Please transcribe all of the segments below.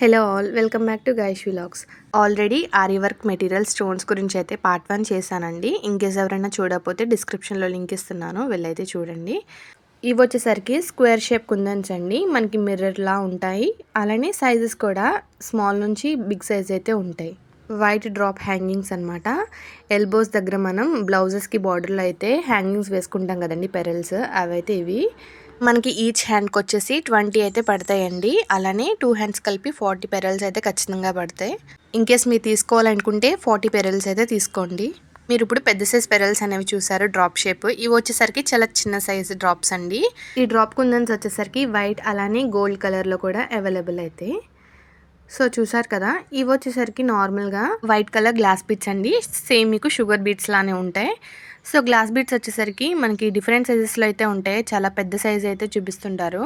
Hello all, welcome back to గైష్ vlogs. Already aari work material stones గురించి అయితే part 1 చేశానండి. ఇంకేస్ ఎవరైనా చూడకపోతే డిస్క్రిప్షన్లో లింక్ ఇస్తున్నాను, వెళ్ళైతే చూడండి. ఇవి వచ్చేసరికి స్క్వేర్ షేప్ కుందన్స్ అండి, మనకి మిర్రర్లా ఉంటాయి. అలానే సైజెస్ కూడా స్మాల్ నుంచి బిగ్ సైజ్ అయితే ఉంటాయి. వైట్ డ్రాప్ హ్యాంగింగ్స్ అనమాట. ఎల్బోస్ దగ్గర మనం బ్లౌజెస్కి బార్డర్లో అయితే హ్యాంగింగ్స్ వేసుకుంటాం కదండి, పెరల్స్, అవైతే ఇవి. మనకి ఈచ్ హ్యాండ్కి వచ్చేసి 20 అయితే పడతాయండి. అలానే 2 హ్యాండ్స్ కలిపి 40 పెరల్స్ అయితే ఖచ్చితంగా పడతాయి. ఇన్కేస్ మీరు తీసుకోవాలనుకుంటే 40 పెరల్స్ అయితే తీసుకోండి. మీరు ఇప్పుడు పెద్ద సైజ్ పెరల్స్ అనేవి చూసారు, డ్రాప్ షేప్. ఇవి వచ్చేసరికి చాలా చిన్న సైజ్ డ్రాప్స్ అండి. ఈ డ్రాప్ కుందన్స్ వచ్చేసరికి వైట్ అలానే గోల్డ్ కలర్లో కూడా అవైలబుల్ అయితే. సో చూసారు కదా, ఇవి వచ్చేసరికి నార్మల్గా వైట్ కలర్ గ్లాస్ బీడ్స్ అండి. సేమ్ మీకు షుగర్ బీడ్స్ లానే ఉంటాయి. సో గ్లాస్ బీడ్స్ వచ్చేసరికి మనకి డిఫరెంట్ సైజెస్లో అయితే ఉంటాయి. చాలా పెద్ద సైజ్ అయితే చూపిస్తుంటారు.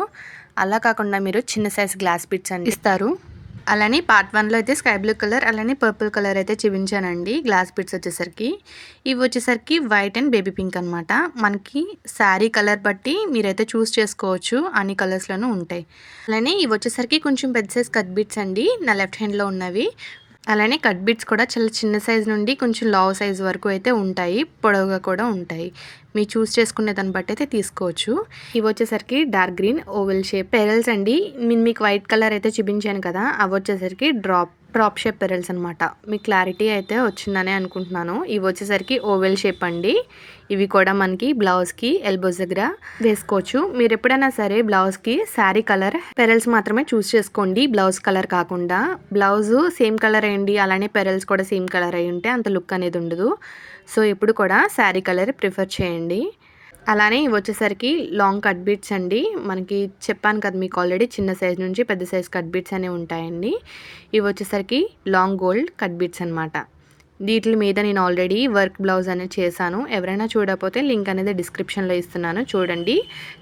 అలా కాకుండా మీరు చిన్న సైజ్ గ్లాస్ బీడ్స్ అని ఇస్తారు. అలానే పార్ట్ 1లో అయితే స్కై బ్లూ కలర్ అలానే పర్పుల్ కలర్ అయితే చూపించానండి. గ్లాస్ బీడ్స్ వచ్చేసరికి ఇవి వచ్చేసరికి వైట్ అండ్ బేబీ పింక్ అనమాట. మనకి శారీ కలర్ బట్టి మీరైతే చూస్ చేసుకోవచ్చు, అన్ని కలర్స్లోనూ ఉంటాయి. అలానే ఇవి వచ్చేసరికి కొంచెం పెద్ద సైజ్ కట్ బీడ్స్ అండి, నా లెఫ్ట్ హ్యాండ్లో ఉన్నవి. అలానే కట్ బీడ్స్ కూడా చాలా చిన్న సైజ్ నుండి కొంచెం లావ్ సైజ్ వరకు అయితే ఉంటాయి, పొడవుగా కూడా ఉంటాయి. మీరు చూస్ చేసుకునే దాన్ని బట్టి అయితే తీసుకోవచ్చు. ఇవి వచ్చేసరికి dark green oval shape pearls అండి. నేను మీకు వైట్ కలర్ అయితే చూపించాను కదా, అవి వచ్చేసరికి డ్రాప్ షేప్ పెరల్స్ అనమాట. మీకు క్లారిటీ అయితే వచ్చిందని అనుకుంటున్నాను. ఇవి వచ్చేసరికి ఓవెల్ షేప్ అండి. ఇవి కూడా మనకి బ్లౌజ్కి ఎల్బోస్ దగ్గర వేసుకోవచ్చు. మీరు ఎప్పుడైనా సరే బ్లౌజ్కి శారీ కలర్ పెరల్స్ మాత్రమే చూస్ చేసుకోండి, బ్లౌజ్ కలర్ కాకుండా. బ్లౌజ్ సేమ్ కలర్ అయ్యండి, అలానే పెరల్స్ కూడా సేమ్ కలర్ అయి ఉంటే అంత లుక్ అనేది ఉండదు. సో ఎప్పుడు కూడా శారీ కలర్ ప్రిఫర్ చేయండి. అలానే ఇవి వచ్చేసరికి లాంగ్ కట్ బీట్స్ అండి. మనకి చెప్పాను కదా మీకు ఆల్రెడీ, చిన్న సైజ్ నుంచి పెద్ద సైజ్ కట్ బీట్స్ అనేవి ఉంటాయండి. ఇవి వచ్చేసరికి లాంగ్ గోల్డ్ కట్ బీట్స్ అనమాట. వీటి మీద నేను ఆల్రెడీ వర్క్ బ్లౌజ్ అనేది చేశాను. ఎవరైనా చూడకపోతే లింక్ అనేది డిస్క్రిప్షన్లో ఇస్తున్నాను, చూడండి.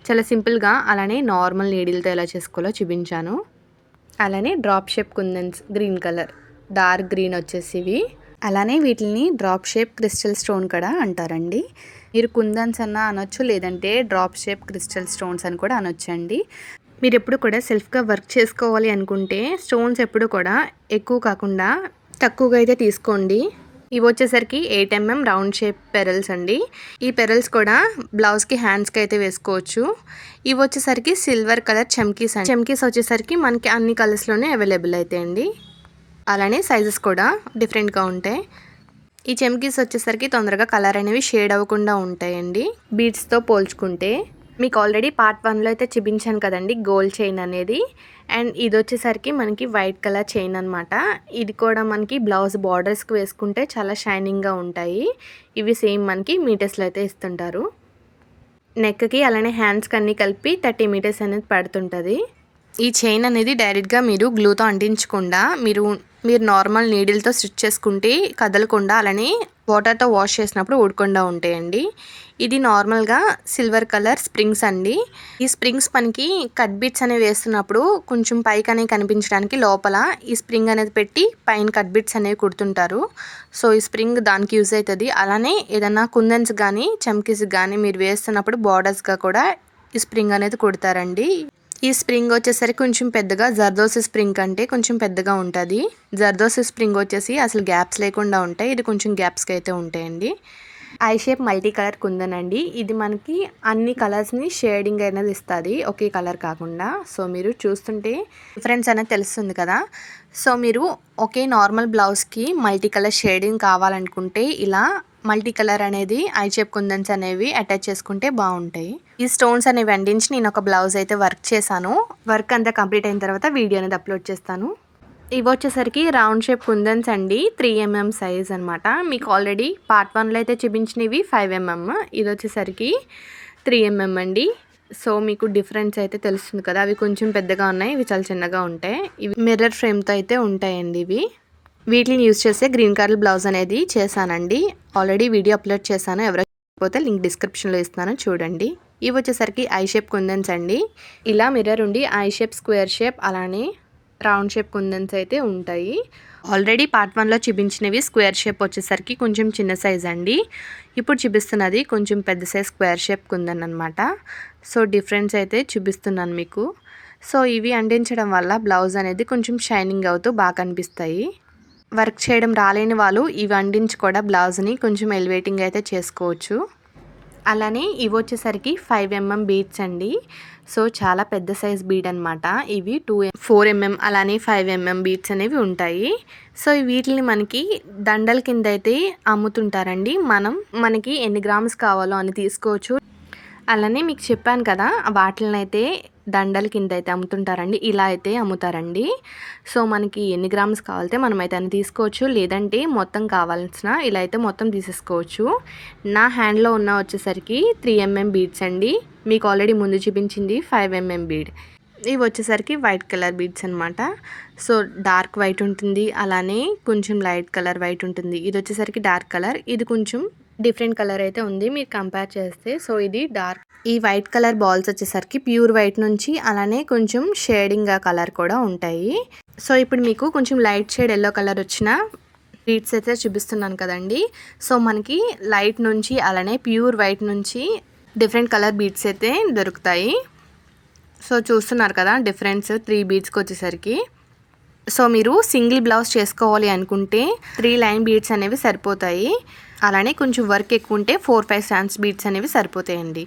చాలా సింపుల్గా అలానే నార్మల్ నీడిల్తో ఎలా చేసుకోవాలో చూపించాను. అలానే డ్రాప్ షేప్ కుందన్స్ గ్రీన్ కలర్, డార్క్ గ్రీన్ వచ్చేసి ఇవి. అలానే వీటిని డ్రాప్ షేప్ క్రిస్టల్ స్టోన్ కూడా అంటారండి. మీరు కుందన్స్ అన్న అనొచ్చు, లేదంటే డ్రాప్ షేప్ క్రిస్టల్ స్టోన్స్ అని కూడా అనొచ్చండి. మీరు ఎప్పుడు కూడా సెల్ఫ్గా వర్క్ చేసుకోవాలి అనుకుంటే స్టోన్స్ ఎప్పుడు కూడా ఎక్కువ కాకుండా తక్కువగా అయితే తీసుకోండి. ఇవి వచ్చేసరికి 8 mm రౌండ్ షేప్ పెరల్స్ అండి. ఈ పెరల్స్ కూడా బ్లౌజ్కి హ్యాండ్స్కి అయితే వేసుకోవచ్చు. ఇవి వచ్చేసరికి సిల్వర్ కలర్ చమ్కీస్ అండి. చమ్కీస్ వచ్చేసరికి మనకి అన్ని కలర్స్లోనే అవైలబుల్ అయితే అండి. అలానే సైజెస్ కూడా డిఫరెంట్గా ఉంటాయి. ఈ చమ్కీస్ వచ్చేసరికి తొందరగా కలర్ అనేవి షేడ్ అవ్వకుండా ఉంటాయండి బీడ్స్తో పోల్చుకుంటే. మీకు ఆల్రెడీ పార్ట్ 1లో అయితే చూపించాను కదండి, గోల్డ్ చైన్ అనేది. అండ్ ఇది వచ్చేసరికి మనకి వైట్ కలర్ చైన్ అనమాట. ఇది కూడా మనకి బ్లౌజ్ బార్డర్స్కి వేసుకుంటే చాలా షైనింగ్గా ఉంటాయి. ఇవి సేమ్ మనకి మీటర్స్లో అయితే ఇస్తుంటారు. నెక్కి అలానే హ్యాండ్స్కి అన్నీ కలిపి 30 మీటర్స్ అనేది పడుతుంటుంది. ఈ చైన్ అనేది డైరెక్ట్గా మీరు గ్లూతో అంటించకుండా మీరు నార్మల్ నీడిల్తో స్టిచ్ చేసుకుంటే కదలకుండా, అలానే వాటర్తో వాష్ చేసినప్పుడు ఊడకుండా ఉంటాయండి. ఇది నార్మల్గా సిల్వర్ కలర్ స్ప్రింగ్స్ అండి. ఈ స్ప్రింగ్స్ మనకి కట్ బీట్స్ అనేవి వేస్తున్నప్పుడు కొంచెం పైకి అనేవి కనిపించడానికి లోపల ఈ స్ప్రింగ్ అనేది పెట్టి పైన కట్ బీట్స్ అనేవి కుడుతుంటారు. సో ఈ స్ప్రింగ్ దానికి యూజ్ అవుతుంది. అలానే ఏదైనా కుందన్స్ కానీ చమ్కీస్ కానీ మీరు వేస్తున్నప్పుడు బార్డర్స్గా కూడా ఈ స్ప్రింగ్ అనేది కుడతారండి. ఈ స్ప్రింగ్ వచ్చేసరికి కొంచెం పెద్దగా జర్దోసి స్ప్రింగ్ కంటే కొంచెం పెద్దగా ఉంటుంది. జర్దోసి స్ప్రింగ్ వచ్చేసి అసలు గ్యాప్స్ లేకుండా ఉంటాయి, ఇది కొంచెం గ్యాప్స్కి అయితే ఉంటాయండి. ఐ షేప్ మల్టీ కలర్ కుందనండి. ఇది మనకి అన్ని కలర్స్ని షేడింగ్ అనేది ఇస్తుంది, ఒకే కలర్ కాకుండా. సో మీరు చూస్తుంటే డిఫరెన్స్ అనేది తెలుస్తుంది కదా. సో మీరు ఒకే నార్మల్ బ్లౌజ్కి మల్టీ కలర్ షేడింగ్ కావాలనుకుంటే ఇలా మల్టీ కలర్ అనేది ఐ షేప్ కుందన్స్ అనేవి అటాచ్ చేసుకుంటే బాగుంటాయి. ఈ స్టోన్స్ అనేవి అందించి నేను ఒక బ్లౌజ్ అయితే వర్క్ చేశాను. వర్క్ అంతా కంప్లీట్ అయిన తర్వాత వీడియో అనేది అప్లోడ్ చేస్తాను. ఇవి వచ్చేసరికి రౌండ్ షేప్ కుందన్స్ అండి, 3 mm సైజ్ అనమాట. మీకు ఆల్రెడీ పార్ట్ 1లో అయితే చూపించినవి 5 mm, ఇది వచ్చేసరికి 3 mm అండి. సో మీకు డిఫరెన్స్ అయితే తెలుస్తుంది కదా, అవి కొంచెం పెద్దగా ఉన్నాయి, ఇవి చాలా చిన్నగా ఉంటాయి. ఇవి మిర్రర్ ఫ్రేమ్తో అయితే ఉంటాయండి. ఇవి వీటిని యూజ్ చేసే గ్రీన్ కలర్ బ్లౌజ్ అనేది చేశానండి. ఆల్రెడీ వీడియో అప్లోడ్ చేశాను, ఎవరైనా చూడకపోతే లింక్ డిస్క్రిప్షన్లో ఇస్తాను, చూడండి. ఇవి వచ్చేసరికి ఐ షేప్ కుందన్స్ అండి. ఇలా మిర్రర్ ఉండి ఐ షేప్, స్క్వేర్ షేప్ అలానే రౌండ్ షేప్ కుందన్స్ అయితే ఉంటాయి. ఆల్రెడీ పార్ట్ 1లో చూపించినవి స్క్వేర్ షేప్ వచ్చేసరికి కొంచెం చిన్న సైజ్ అండి. ఇప్పుడు చూపిస్తున్నది కొంచెం పెద్ద సైజ్ స్క్వేర్ షేప్ కుందన్ అనమాట. సో డిఫరెన్స్ అయితే చూపిస్తున్నాను మీకు. సో ఇవి అంటించడం వల్ల బ్లౌజ్ అనేది కొంచెం షైనింగ్ అవుతూ బాగా కనిపిస్తాయి. వర్క్ చేయడం రాలేని వాళ్ళు ఇవి అంటించి కూడా బ్లౌజ్ని కొంచెం ఎలివేటింగ్ అయితే చేసుకోవచ్చు. అలానే ఇవి వచ్చేసరికి 5mm బీడ్స్ అండి. సో చాలా పెద్ద సైజ్ బీడ్ అనమాట. ఇవి 4mm అలానే 5mm బీడ్స్ అనేవి ఉంటాయి. సో వీటిని మనకి దండల కింద అయితే అమ్ముతుంటారండి. మనకి ఎన్ని గ్రామ్స్ కావాలో అని తీసుకోవచ్చు. అలానే మీకు చెప్పాను కదా, వాటిని అయితే దండల కింద అయితే అమ్ముతుంటారండి. ఇలా అయితే అమ్ముతారండి. సో మనకి ఎన్ని గ్రామ్స్ కావాలితే మనమైతే అని తీసుకోవచ్చు. లేదంటే మొత్తం కావాల్సిన ఇలా అయితే మొత్తం తీసేసుకోవచ్చు. నా హ్యాండ్లో ఉన్న వచ్చేసరికి 3mm బీడ్స్ అండి. మీకు ఆల్రెడీ ముందు చూపించింది 5mm బీడ్. ఇవి వచ్చేసరికి వైట్ కలర్ బీడ్స్ అనమాట. సో డార్క్ వైట్ ఉంటుంది, అలానే కొంచెం లైట్ కలర్ వైట్ ఉంటుంది. ఇది వచ్చేసరికి డార్క్ కలర్, ఇది కొంచెం డిఫరెంట్ కలర్ అయితే ఉంది మీరు కంపేర్ చేస్తే. సో ఇది డార్క్. ఈ వైట్ కలర్ బాల్స్ వచ్చేసరికి ప్యూర్ వైట్ నుంచి అలానే కొంచెం షేడింగ్ కలర్ కూడా ఉంటాయి. సో ఇప్పుడు మీకు కొంచెం లైట్ షేడ్ ఎల్లో కలర్ వచ్చిన బీడ్స్ అయితే చూపిస్తున్నాను కదండి. సో మనకి లైట్ నుంచి అలానే ప్యూర్ వైట్ నుంచి డిఫరెంట్ కలర్ బీడ్స్ అయితే దొరుకుతాయి. సో చూస్తున్నారు కదా డిఫరెన్స్ 3 బీడ్స్కి వచ్చేసరికి. సో మీరు సింగిల్ బ్లౌజ్ చేసుకోవాలి అనుకుంటే 3 లైన్ బీడ్స్ అనేవి సరిపోతాయి. అలానే కొంచెం వర్క్ ఎక్కువ ఉంటే 4-5 స్టాండ్స్ బీడ్స్ అనేవి సరిపోతాయండి.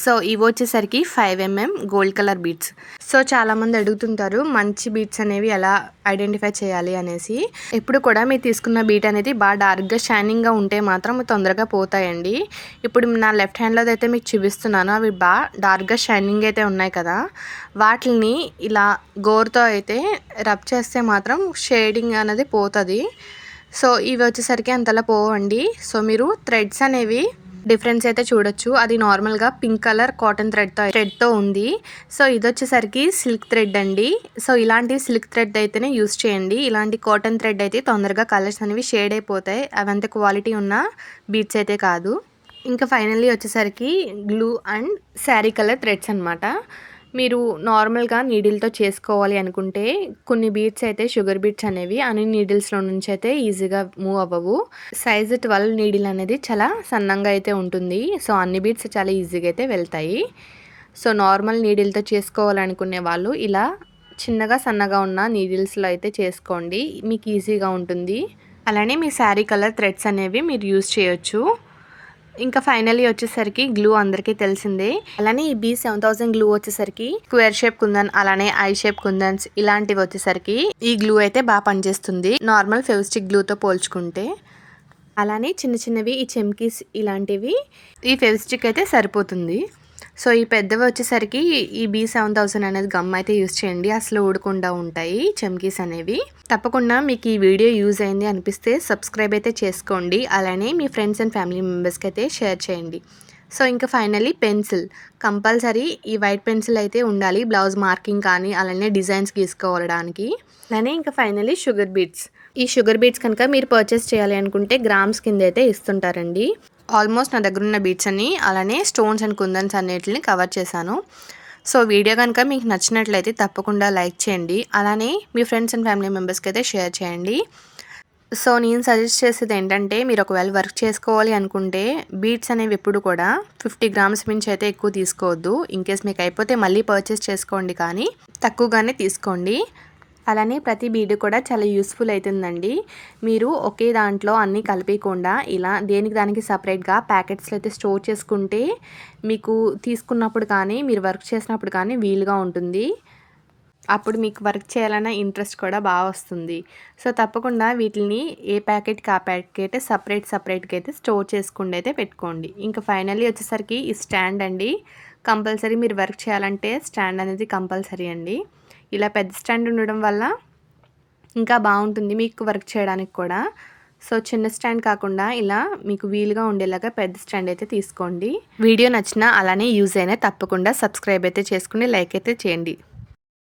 సో ఇవి వచ్చేసరికి 5mm gold colour beads. So చాలామంది అడుగుతుంటారు మంచి బీడ్స్ అనేవి ఎలా ఐడెంటిఫై చేయాలి అనేసి. ఎప్పుడు కూడా మీరు తీసుకున్న బీట్ అనేది బాగా డార్క్గా షైనింగ్గా ఉంటే మాత్రం తొందరగా పోతాయండి. ఇప్పుడు నా లెఫ్ట్ హ్యాండ్లో అయితే మీకు చూపిస్తున్నాను. అవి బాగా డార్క్గా షైనింగ్ అయితే ఉన్నాయి కదా, వాటిని ఇలా గోరుతో అయితే రబ్ చేస్తే మాత్రం షేడింగ్ అనేది పోతుంది. సో ఇవి వచ్చేసరికి అంతలా పోవండి. సో మీరు థ్రెడ్స్ అనేవి డిఫరెన్స్ అయితే చూడొచ్చు. అది నార్మల్గా పింక్ కలర్ కాటన్ థ్రెడ్తో ఉంది. సో ఇది వచ్చేసరికి సిల్క్ థ్రెడ్ అండి. సో ఇలాంటి సిల్క్ థ్రెడ్ అయితేనే యూస్ చేయండి. ఇలాంటి కాటన్ థ్రెడ్ అయితే తొందరగా కలర్స్ అనేవి షేడ్ అయిపోతాయి. అవంత క్వాలిటీ ఉన్న బీడ్స్ అయితే కాదు. ఇంకా ఫైనల్లీ వచ్చేసరికి glue and sari colour threads అనమాట. మీరు నార్మల్గా నీడిల్తో చేసుకోవాలి అనుకుంటే కొన్ని బీడ్స్ అయితే షుగర్ బీడ్స్ అనేవి అన్ని నీడిల్స్లో నుంచి అయితే ఈజీగా మూవ్ అవ్వవు. సైజు 12 నీడిల్ అనేది చాలా సన్నంగా అయితే ఉంటుంది. సో అన్ని బీడ్స్ చాలా ఈజీగా అయితే వెళ్తాయి. సో నార్మల్ నీడిల్తో చేసుకోవాలనుకునే వాళ్ళు ఇలా చిన్నగా సన్నగా ఉన్న నీడిల్స్లో అయితే చేసుకోండి, మీకు ఈజీగా ఉంటుంది. అలానే మీ శారీ కలర్ థ్రెడ్స్ అనేవి మీరు యూజ్ చేయొచ్చు. ఇంకా ఫైనల్లీ వచ్చేసరికి గ్లూ అందరికీ తెలిసిందే. అలానే ఈ B7000 గ్లూ వచ్చేసరికి స్క్వేర్ షేప్ కుందన్ అలానే ఐ షేప్ కుందన్స్ ఇలాంటివి వచ్చేసరికి ఈ గ్లూ అయితే బాగా పనిచేస్తుంది నార్మల్ ఫెవిస్టిక్ గ్లూతో పోల్చుకుంటే. అలానే చిన్న చిన్నవి ఈ చెమ్కీస్ ఇలాంటివి ఈ ఫెవిస్టిక్ అయితే సరిపోతుంది. సో ఈ పెద్దవి వచ్చేసరికి ఈ B7000 అనేది గమ్ అయితే యూజ్ చేయండి, అసలు ఊడకుండా ఉంటాయి చెమ్కీస్ అనేవి. తప్పకుండా మీకు ఈ వీడియో యూజ్ అయింది అనిపిస్తే సబ్స్క్రైబ్ అయితే చేసుకోండి. అలానే మీ ఫ్రెండ్స్ అండ్ ఫ్యామిలీ మెంబర్స్కి అయితే షేర్ చేయండి. సో ఇంకా ఫైనల్లీ పెన్సిల్ కంపల్సరీ ఈ వైట్ పెన్సిల్ అయితే ఉండాలి బ్లౌజ్ మార్కింగ్ కానీ అలానే డిజైన్స్ గీసుకోవడానికి. అలానే ఇంకా ఫైనల్లీ షుగర్ బీడ్స్. ఈ షుగర్ బీడ్స్ కనుక మీరు పర్చేస్ చేయాలి అనుకుంటే గ్రామ్స్ కింద అయితే ఇస్తుంటారండి. ఆల్మోస్ట్ నా దగ్గర ఉన్న బీడ్స్ అన్ని అలానే స్టోన్స్ అండ్ కుందన్స్ అన్నిటిని కవర్ చేశాను. సో వీడియో కనుక మీకు నచ్చినట్లయితే తప్పకుండా లైక్ చేయండి. అలానే మీ ఫ్రెండ్స్ అండ్ ఫ్యామిలీ మెంబర్స్కి అయితే షేర్ చేయండి. సో నేను సజెస్ట్ చేసేది ఏంటంటే మీరు ఒకవేళ వర్క్ చేసుకోవాలి అనుకుంటే బీడ్స్ అనేవి ఎప్పుడు కూడా 50 గ్రామ్స్ మించి అయితే ఎక్కువ తీసుకోవద్దు. ఇన్కేస్ మీకు అయిపోతే మళ్ళీ పర్చేస్ చేసుకోండి, కానీ తక్కువగానే తీసుకోండి. అలానే ప్రతి బీడ్ కూడా చాలా యూస్ఫుల్ అవుతుందండి. మీరు ఒకే దాంట్లో అన్నీ కలిపకుండా ఇలా దేనికి దానికి సపరేట్గా ప్యాకెట్స్లో అయితే స్టోర్ చేసుకుంటే మీకు తీసుకున్నప్పుడు కానీ మీరు వర్క్ చేసినప్పుడు కానీ వీలుగా ఉంటుంది. అప్పుడు మీకు వర్క్ చేయాలన్న ఇంట్రెస్ట్ కూడా బాగా వస్తుంది. సో తప్పకుండా వీటిని ఏ ప్యాకెట్కి ఆ ప్యాకెట్ సపరేట్గా అయితే స్టోర్ చేసుకుంటూ అయితే పెట్టుకోండి. ఇంకా ఫైనల్లీ వచ్చేసరికి ఈ స్టాండ్ అండి. కంపల్సరీ మీరు వర్క్ చేయాలంటే స్టాండ్ అనేది కంపల్సరీ అండి. ఇలా పెద్ద స్టాండ్ ఉండడం వల్ల ఇంకా బాగుంటుంది మీకు వర్క్ చేయడానికి కూడా. సో చిన్న స్టాండ్ కాకుండా ఇలా మీకు వీలుగా ఉండేలాగా పెద్ద స్టాండ్ అయితే తీసుకోండి. వీడియో నచ్చినా అలానే యూజ్ అయినా తప్పకుండా సబ్స్క్రైబ్ అయితే చేసుకుని లైక్ అయితే చేయండి.